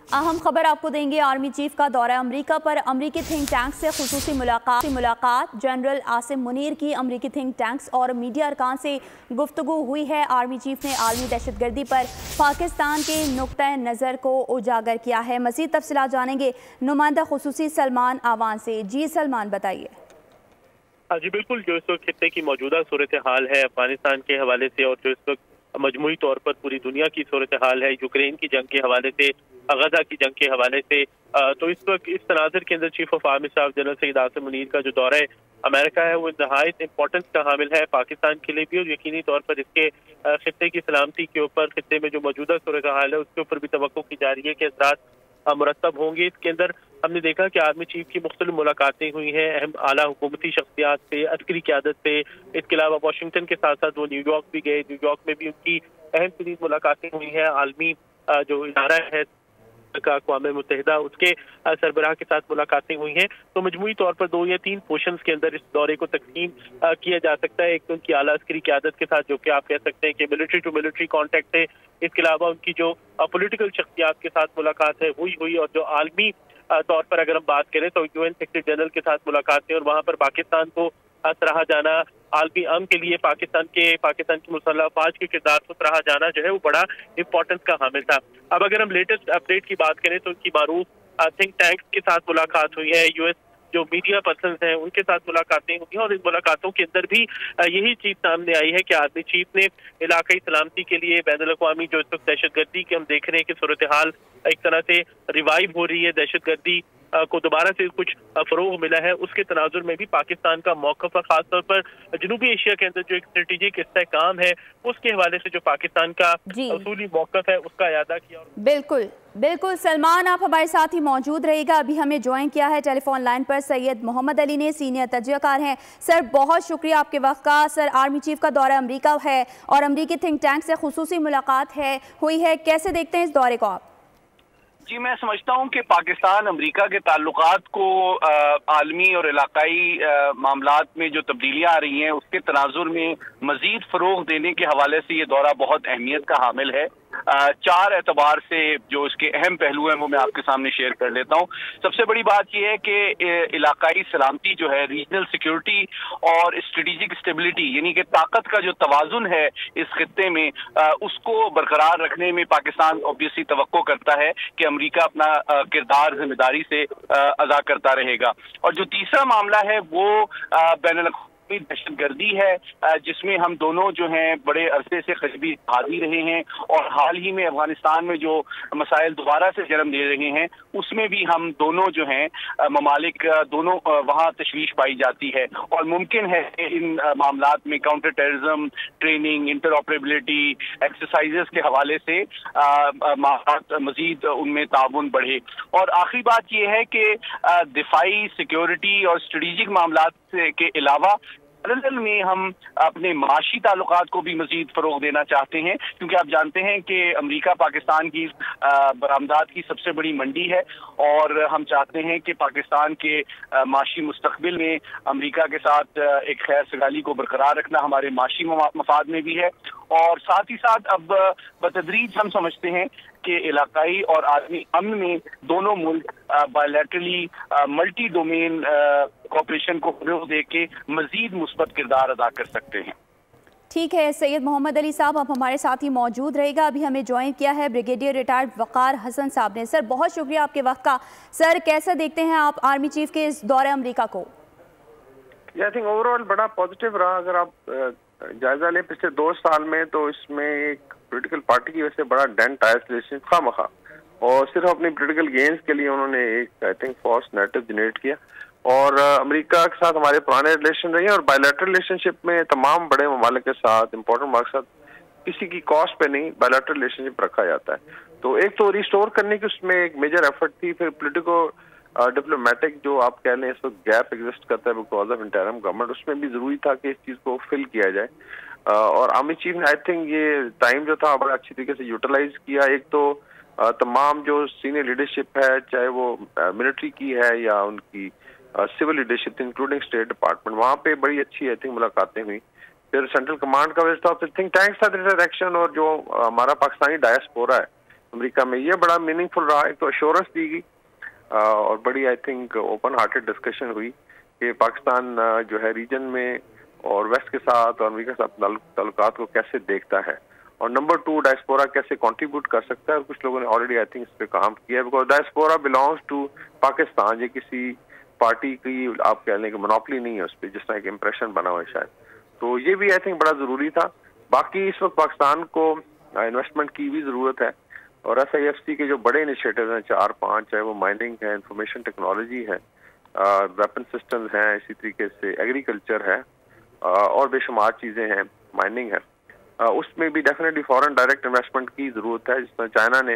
अहम खबर आपको देंगे। आर्मी चीफ का दौरा अमरीका पर। अमरीकी थिंक टैंक से खुसूसी मुलाकात। जनरल आसिम मुनीर की अमरीकी थिंक टैंक्स और मीडिया अरकान से गुफ्तगू हुई है। आर्मी चीफ ने आलमी दहशतगर्दी पर पाकिस्तान के नुक्ता नज़र को उजागर किया है। मज़ीद तफसीलात जानेंगे नुमाइंदा खुसूसी सलमान आवान से। जी सलमान, बताइए। जी बिल्कुल, जो इस वक्त खित्ते की मौजूदा सूरत हाल है अफगानिस्तान के हवाले से और जो इस वक्त मजमूई तौर पर पूरी दुनिया की सूरत हाल है यूक्रेन की जंग के हवाले से, गजा की जंग के हवाले से, तो इस वक्त इस तनाज़ुर के अंदर chief of army staff general Syed Asim Munir का जो दौरा है अमेरिका है वो इंतहाई इंपॉर्टेंस का हामिल है पाकिस्तान के लिए भी, और यकीनी तौर पर इसके खित्ते की सलामती के ऊपर, खित्ते में जो मौजूदा सूरत हाल है उसके ऊपर भी तवक्को की जा रही है कि असरात मुरतब होंगे। इसके अंदर हमने देखा कि आर्मी चीफ की मुख्तलिफ मुलाकातें हुई हैं अहम आला हुकूमती शख्सियात से, अस्करी क़यादत से। इसके अलावा वाशिंगटन के साथ साथ वो न्यूयॉर्क भी गए। न्यूयॉर्क में भी उनकी अहम तरीन मुलाकातें हुई हैं। आलमी जो इदारा है अक़वाम मुत्तहिदा उसके सरबराह के साथ मुलाकातें हुई हैं। तो मजमूई तौर पर 2 या 3 पोर्शंस के अंदर इस दौरे को तकसीम किया जा सकता है। एक तो उनकी आला अस्करी क़यादत के साथ, जो कि आप कह सकते हैं कि मिलिट्री टू मिलिट्री कॉन्टैक्ट है। इसके अलावा उनकी जो पॉलिटिकल शख्सियात के साथ मुलाकात है हुई और जो आलमी तौर पर अगर हम बात करें तो यूएन सेक्रेटरी जनरल के साथ मुलाकातें और वहाँ पर पाकिस्तान को सराहा जाना, आलमी अमन के लिए पाकिस्तान की मुसल्लह अफवाज के किरदार को सराहा जाना जो है वो बड़ा इंपॉर्टेंस का हामिल था। अब अगर हम लेटेस्ट अपडेट की बात करें तो उनकी मारूफ थिंक टैंक के साथ मुलाकात हुई है। यूएस जो मीडिया पर्सन हैं उनके साथ मुलाकातें हुई हैं और इन मुलाकातों के अंदर भी यही चीज सामने आई है कि आर्मी चीफ ने इलाकाई सलामती के लिए बैनुल-अक़वामी जो इस वक्त दहशतगर्दी के हम देख रहे हैं कि सूरत हाल एक तरह से रिवाइव हो रही है, दहशतगर्दी को दोबारा से कुछ फरोग मिला है, उसके तनाजुर में भी पाकिस्तान का मौक़िफ़ है, खासतौर पर जनूबी एशिया के अंदर जो एक स्ट्रेटेजिक इस्तेहकाम है उसके हवाले से जो पाकिस्तान का उसूली मौक़िफ़ है उसका अयादा किया। बिल्कुल सलमान, आप हमारे साथ ही मौजूद रहेगा। अभी हमें ज्वाइन किया है टेलीफोन लाइन पर सैयद मोहम्मद अली ने, सीनियर तजज़ियाकार हैं। सर बहुत शुक्रिया आपके वक्त का। सर, आर्मी चीफ का दौरा अमरीका है और अमरीकी थिंक टैंक से खुसूसी मुलाकात हुई है, कैसे देखते हैं इस दौरे को आप? जी, मैं समझता हूँ कि पाकिस्तान अमेरिका के ताल्लुकात को आलमी और इलाकाई मामलात में जो तब्दीलियाँ आ रही हैं उसके तनाजुर में मजीद फ़रोग देने के हवाले से ये दौरा बहुत अहमियत का हामिल है। 4 एतबार से जो इसके अहम पहलू हैं वो मैं आपके सामने शेयर कर लेता हूँ। सबसे बड़ी बात यह है कि इलाकाई सलामती जो है, रीजनल सिक्योरिटी और स्ट्रेटेजिक स्टेबिलिटी यानी कि ताकत का जो तवाजुन है इस खित्ते में, उसको बरकरार रखने में पाकिस्तान ऑब्वियसली तवक्को करता है कि अमेरिका अपना किरदार जिम्मेदारी से अदा करता रहेगा। और जो तीसरा मामला है वो बैनुल दहशतगर्दी है, जिसमें हम दोनों जो हैं बड़े अरसे से करीबी भागी रहे हैं और हाल ही में अफगानिस्तान में जो मसाइल दोबारा से जन्म ले रहे हैं उसमें भी हम दोनों जो हैं ममालिक दोनों वहाँ तशवीश पाई जाती है। और मुमकिन है कि इन मामलात में counter terrorism training, interoperability exercises के हवाले से मजीद उनमें ताउन बढ़े। और आखिरी बात यह है कि दिफाई सिक्योरिटी और स्ट्रेटेजिक मामलात के अलावा पैरेलल में हम अपने माशी ताल्लुकात को भी मजीद फरोग देना चाहते हैं, क्योंकि आप जानते हैं कि अमेरिका पाकिस्तान की बरामदात की सबसे बड़ी मंडी है और हम चाहते हैं कि पाकिस्तान के माशी मुस्तकबिल में अमेरिका के साथ एक खैर सगाली को बरकरार रखना हमारे माशी मफाद में भी है। और साथ ही साथ अब बतदरीज हम समझते हैं कि इलाकाई और आलमी अमन में दोनों मुल्क बायलैटरली मल्टी डोमेन कोऑपरेशन को फरोग दे के मजीद मुस्बत किरदार अदा कर सकते हैं। ठीक है सैयद मोहम्मद अली साहब, आप हमारे साथ ही मौजूद रहेगा। अभी हमें ज्वाइन किया है ब्रिगेडियर रिटायर्ड वक़ार हसन साहब ने। सर बहुत शुक्रिया आपके वक्त का। सर, कैसा देखते हैं आप आर्मी चीफ के इस दौरे अमरीका को? आई थिंक ओवरऑल बड़ा पॉजिटिव रहा। अगर आप जायजा लें पिछले 2 साल में तो इसमें एक पॉलिटिकल पार्टी की वजह से बड़ा डेंट आया रिलेशन खामखा, और सिर्फ अपनी पॉलिटिकल गेन्स के लिए उन्होंने एक I think false narrative generate किया। और अमेरिका के साथ हमारे पुराने रिलेशन रहे हैं और बायलैटरल रिलेशनशिप में तमाम बड़े ममालिक के साथ इंपॉर्टेंट मकसद किसी की कॉस्ट पे नहीं बायलैटरल रिलेशनशिप रखा जाता है। तो एक तो रिस्टोर करने की उसमें एक मेजर एफर्ट थी, फिर पोलिटिको डिप्लोमेटिक जो आप कह लें इस वक्त गैप एग्जिस्ट करता है बिकॉज ऑफ इंटरिम गवर्नमेंट, उसमें भी जरूरी था कि इस चीज़ को फिल किया जाए। और आर्मी चीफ ने आई थिंक ये टाइम जो था बड़ा अच्छी तरीके से यूटिलाइज किया। एक तो तमाम जो सीनियर लीडरशिप है, चाहे वो मिलिट्री की है या उनकी civil leadership including state department, वहाँ पे बड़ी अच्छी आई थिंक मुलाकातें हुई। फिर सेंट्रल कमांड का वजह था, फिर थिंक टैंक साथ इंटरेक्शन और जो हमारा पाकिस्तानी डायस्पोरा है امریکہ میں. یہ بڑا میننگ فل رہا. ایک تو ایشورنس دی گئی اور بڑی I think open hearted discussion ہوئی کہ پاکستان جو ہے ریجن میں اور ویسٹ کے ساتھ اور امریکہ کے ساتھ تعلقات کو کیسے دیکھتا ہے, اور نمبر 2 ڈائسپورا کیسے کنٹریبیوٹ کر سکتا ہے. اور کچھ لوگوں نے آلریڈی آئی تھنک اس پہ کام کیا ہے, because diaspora belongs to Pakistan. یہ کسی پارٹی کی آپ کہہ لیں کہ منوپلی نہیں ہے اس پہ, جس طرح ایک امپریشن بنا ہوا ہے شاید. تو یہ بھی آئی تھنک بڑا ضروری تھا. باقی اس وقت پاکستان کو انویسٹمنٹ کی بھی ضرورت ہے, اور SIFC کے جو بڑے انیشیٹیوز ہیں 4-5, چاہے وہ مائننگ ہے, انفارمیشن ٹیکنالوجی ہے, ویپن سسٹمز ہیں, اسی طریقے سے ایگریکلچر ہے, اور بے شمار چیزیں ہیں, مائننگ ہے, اس میں بھی ڈیفینیٹلی فورن ڈائریکٹ انویسٹمنٹ کی ضرورت ہے. جس طرح چائنا نے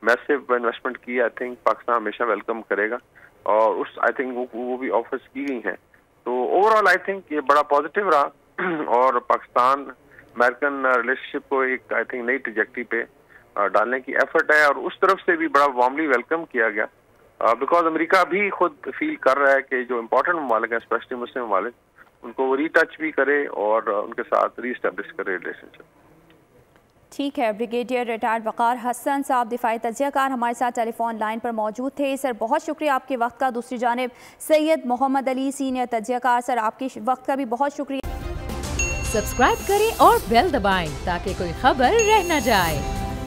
میسو انویسٹمنٹ کی, آئی تھنک پاکستان ہمیشہ ویلکم کرے گا, اور اس آئی تھنک وہ بھی آفرز کی گئی ہیں. تو اوور آل آئی تھنک یہ بڑا پازیٹیو رہا, اور پاکستان امریکن ریلیشن شپ کو ایک آئی تھنک نئی ٹریجیکٹری پہ ڈالنے کی ایفرٹ ہے, اور اس طرف سے بھی بڑا وارملی ویلکم کیا گیا, بیکاز امریکہ بھی خود فیل کر رہا ہے کہ جو امپورٹنٹ ممالک ہیں اسپیشلی مسلم ممالک, ان کو وہ ری ٹچ بھی کرے اور ان کے ساتھ ری اسٹیبلش کرے ریلیشن شپ. ٹھیک ہے. بریگیڈیئر ریٹائرڈ وقار حسن صاحب دفاعی تجزیہ کار ہمارے ساتھ ٹیلی فون لائن پر موجود تھے. سر بہت شکریہ آپ کے وقت کا. دوسری جانب سید محمد علی سینئر تجزیہ کار, سر آپ کے وقت کا بھی بہت شکریہ. سبسکرائب کریں اور بیل دبائیں تاکہ کوئی خبر رہ نہ جائے.